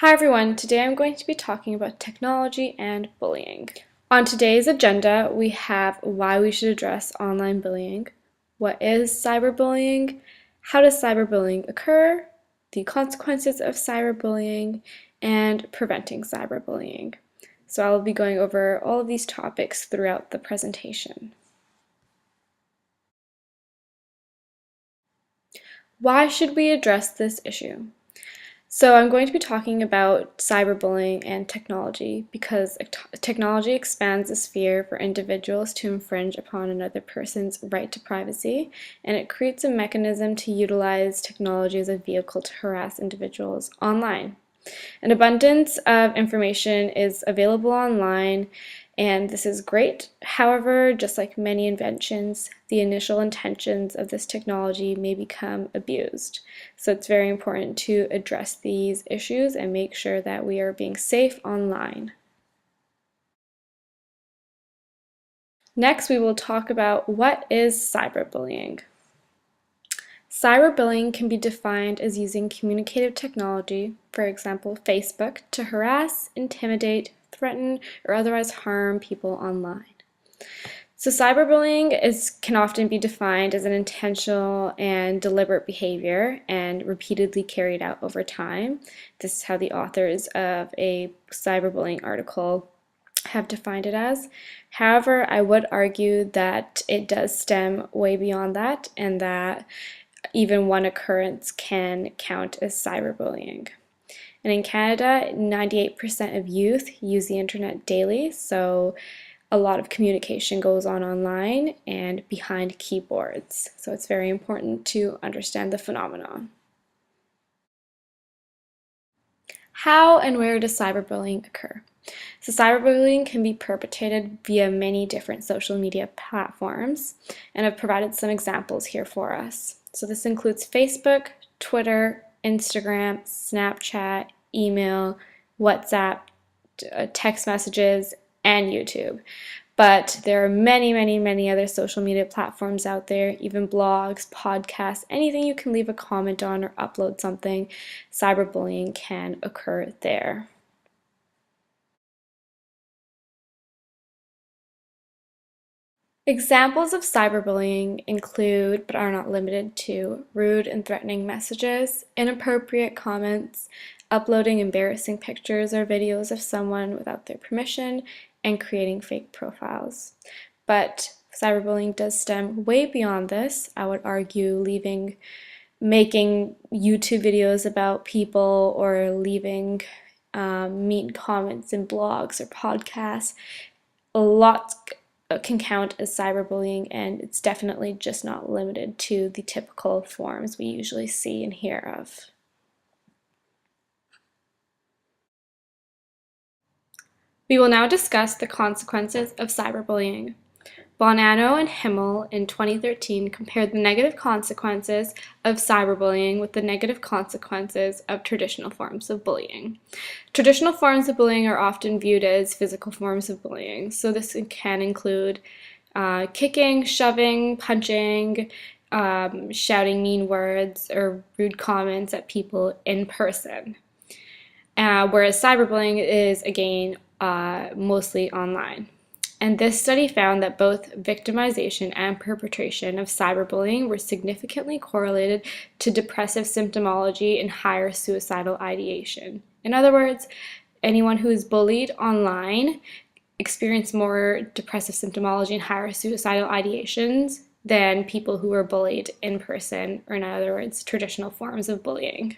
Hi everyone, today I'm going to be talking about technology and bullying. On today's agenda, we have why we should address online bullying, what is cyberbullying, how does cyberbullying occur, the consequences of cyberbullying, and preventing cyberbullying. So I'll be going over all of these topics throughout the presentation. Why should we address this issue? So I'm going to be talking about cyberbullying and technology because technology expands the sphere for individuals to infringe upon another person's right to privacy, and it creates a mechanism to utilize technology as a vehicle to harass individuals online. An abundance of information is available online, and this is great. However, just like many inventions, the initial intentions of this technology may become abused. So it's very important to address these issues and make sure that we are being safe online. Next, we will talk about what is cyberbullying. Cyberbullying can be defined as using communicative technology, for example Facebook, to harass, intimidate, threaten, or otherwise harm people online. So cyberbullying can often be defined as an intentional and deliberate behavior and repeatedly carried out over time. This is how the authors of a cyberbullying article have defined it as. However, I would argue that it does stem way beyond that, and that even one occurrence can count as cyberbullying. And in Canada, 98% of youth use the internet daily, so a lot of communication goes on online and behind keyboards. So it's very important to understand the phenomenon. How and where does cyberbullying occur? So cyberbullying can be perpetrated via many different social media platforms, and I've provided some examples here for us. So this includes Facebook, Twitter, Instagram, Snapchat, email, WhatsApp, text messages, and YouTube. But there are many other social media platforms out there, even blogs, podcasts, anything you can leave a comment on or upload something. Cyberbullying can occur there. Examples of cyberbullying include, but are not limited to, rude and threatening messages, inappropriate comments, uploading embarrassing pictures or videos of someone without their permission, and creating fake profiles. But cyberbullying does stem way beyond this. I would argue making YouTube videos about people or leaving mean comments in blogs or podcasts. A lot can count as cyberbullying, and it's definitely just not limited to the typical forms we usually see and hear of. We will now discuss the consequences of cyberbullying. Bonanno and Himmel in 2013 compared the negative consequences of cyberbullying with the negative consequences of traditional forms of bullying. Traditional forms of bullying are often viewed as physical forms of bullying, so this can include kicking, shoving, punching, shouting mean words or rude comments at people in person. Whereas cyberbullying is, again, mostly online. And this study found that both victimization and perpetration of cyberbullying were significantly correlated to depressive symptomology and higher suicidal ideation. In other words, anyone who is bullied online experienced more depressive symptomology and higher suicidal ideations than people who were bullied in person, or in other words, traditional forms of bullying.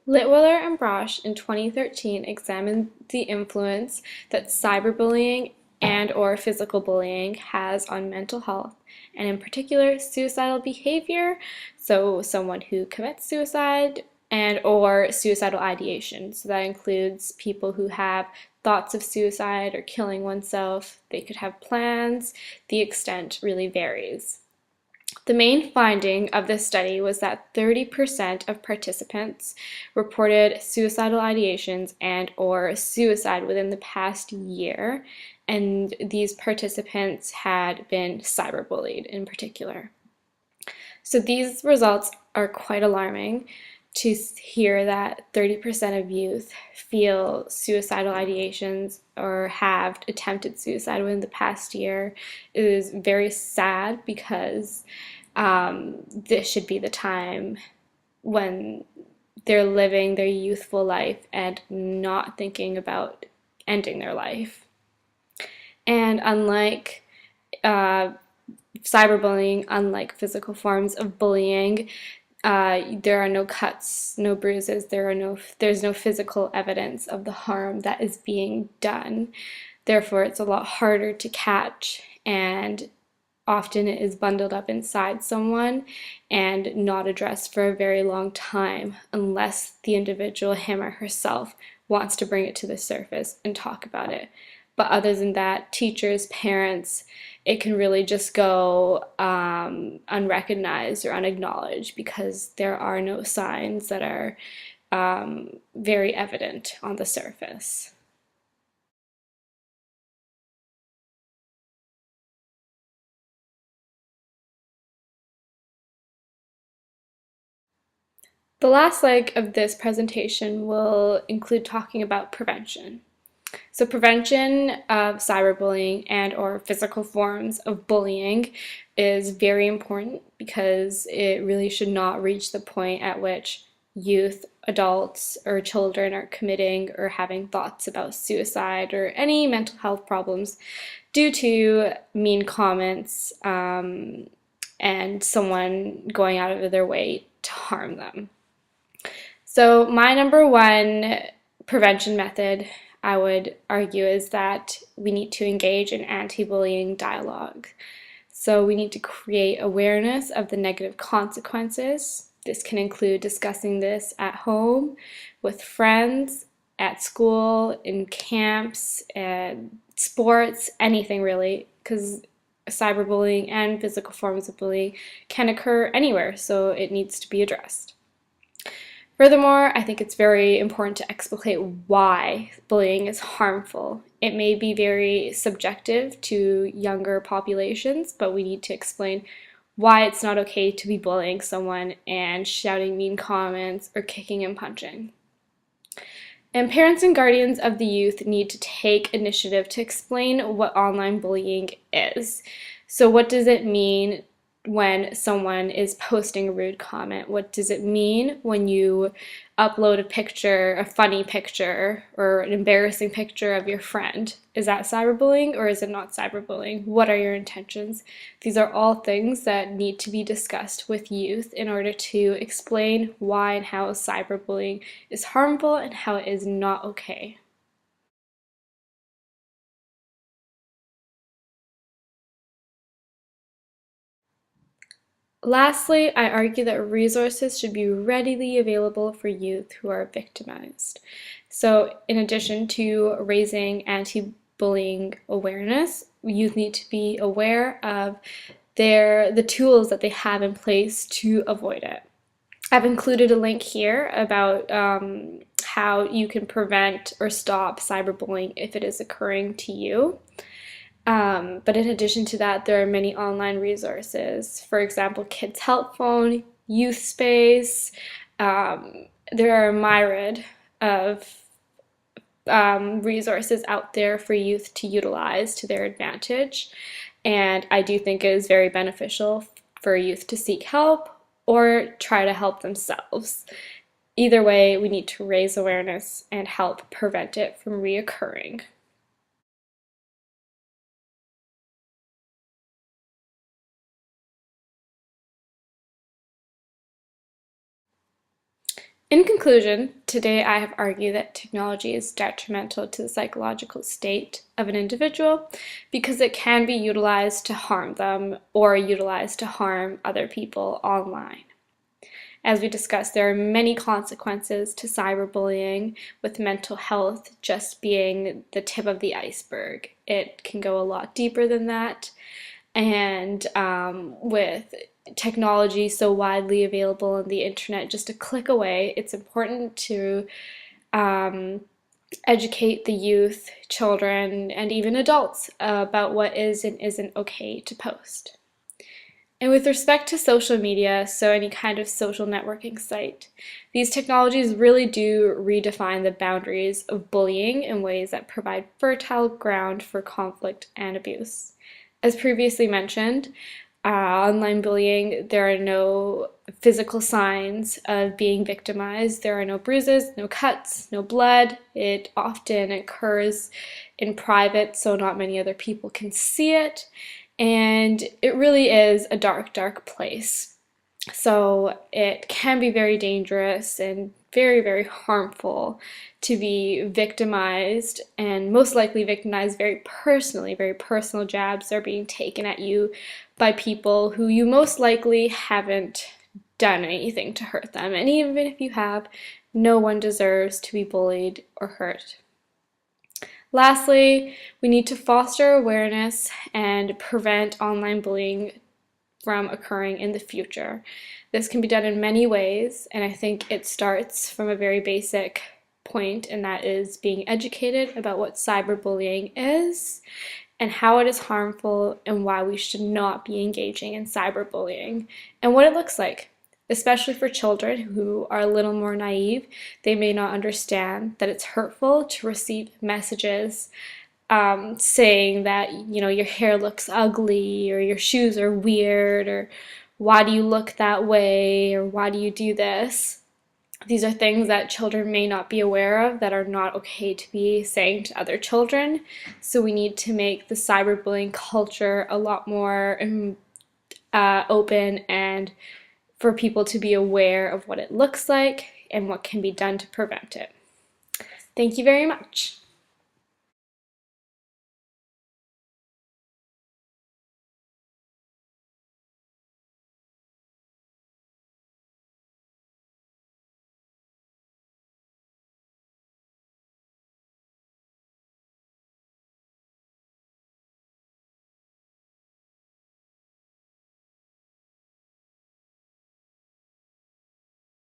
Litwiller and Brosh in 2013 examined the influence that cyberbullying and/or physical bullying has on mental health, and in particular suicidal behavior, so someone who commits suicide, and/or suicidal ideation. So that includes people who have thoughts of suicide or killing oneself. They could have plans. The extent really varies. The main finding of this study was that 30% of participants reported suicidal ideations and/or suicide within the past year, and these participants had been cyberbullied in particular. So these results are quite alarming. To hear that 30% of youth feel suicidal ideations or have attempted suicide within the past year is very sad, because this should be the time when they're living their youthful life and not thinking about ending their life. And unlike cyberbullying, unlike physical forms of bullying, there are no cuts, no bruises, there's no physical evidence of the harm that is being done. Therefore, it's a lot harder to catch, and often it is bundled up inside someone and not addressed for a very long time, unless the individual, him or herself, wants to bring it to the surface and talk about it. But other than that, teachers, parents, it can really just go unrecognized or unacknowledged, because there are no signs that are very evident on the surface. The last leg of this presentation will include talking about prevention. So prevention of cyberbullying and or physical forms of bullying is very important, because it really should not reach the point at which youth, adults, or children are committing or having thoughts about suicide or any mental health problems due to mean comments and someone going out of their way to harm them. So my number one prevention method, I would argue, is that we need to engage in anti-bullying dialogue. So we need to create awareness of the negative consequences. This can include discussing this at home, with friends, at school, in camps, and sports, anything really, because cyberbullying and physical forms of bullying can occur anywhere, so it needs to be addressed. Furthermore, I think it's very important to explicate why bullying is harmful. It may be very subjective to younger populations, but we need to explain why it's not okay to be bullying someone and shouting mean comments or kicking and punching. And parents and guardians of the youth need to take initiative to explain what online bullying is. So what does it mean when someone is posting a rude comment? What does it mean when you upload a picture, a funny picture, or an embarrassing picture of your friend? Is that cyberbullying or is it not cyberbullying? What are your intentions? These are all things that need to be discussed with youth in order to explain why and how cyberbullying is harmful and how it is not okay. Lastly, I argue that resources should be readily available for youth who are victimized. So in addition to raising anti-bullying awareness, youth need to be aware of the tools that they have in place to avoid it. I've included a link here about how you can prevent or stop cyberbullying if it is occurring to you. But in addition to that, there are many online resources. For example, Kids Help Phone, Youth Space. There are a myriad of resources out there for youth to utilize to their advantage. And I do think it is very beneficial for youth to seek help or try to help themselves. Either way, we need to raise awareness and help prevent it from reoccurring. In conclusion, today I have argued that technology is detrimental to the psychological state of an individual because it can be utilized to harm them or utilized to harm other people online. As we discussed, there are many consequences to cyberbullying, with mental health just being the tip of the iceberg. It can go a lot deeper than that, and with technology so widely available on the internet, just a click away, it's important to educate the youth, children, and even adults about what is and isn't okay to post. And with respect to social media, so any kind of social networking site, these technologies really do redefine the boundaries of bullying in ways that provide fertile ground for conflict and abuse. As previously mentioned, online bullying, there are no physical signs of being victimized. There are no bruises, no cuts, no blood. It often occurs in private, so not many other people can see it. And it really is a dark, dark place. So it can be very dangerous and very, very harmful to be victimized, and most likely victimized very personally. Very personal jabs are being taken at you by people who you most likely haven't done anything to hurt them. And even if you have, no one deserves to be bullied or hurt. Lastly, we need to foster awareness and prevent online bullying from occurring in the future. This can be done in many ways, and I think it starts from a very basic point, and that is being educated about what cyberbullying is and how it is harmful and why we should not be engaging in cyberbullying and what it looks like. Especially for children who are a little more naive, they may not understand that it's hurtful to receive messages saying that, your hair looks ugly, or your shoes are weird, or why do you look that way, or why do you do this? These are things that children may not be aware of, that are not okay to be saying to other children. So we need to make the cyberbullying culture a lot more open, and for people to be aware of what it looks like and what can be done to prevent it. Thank you very much.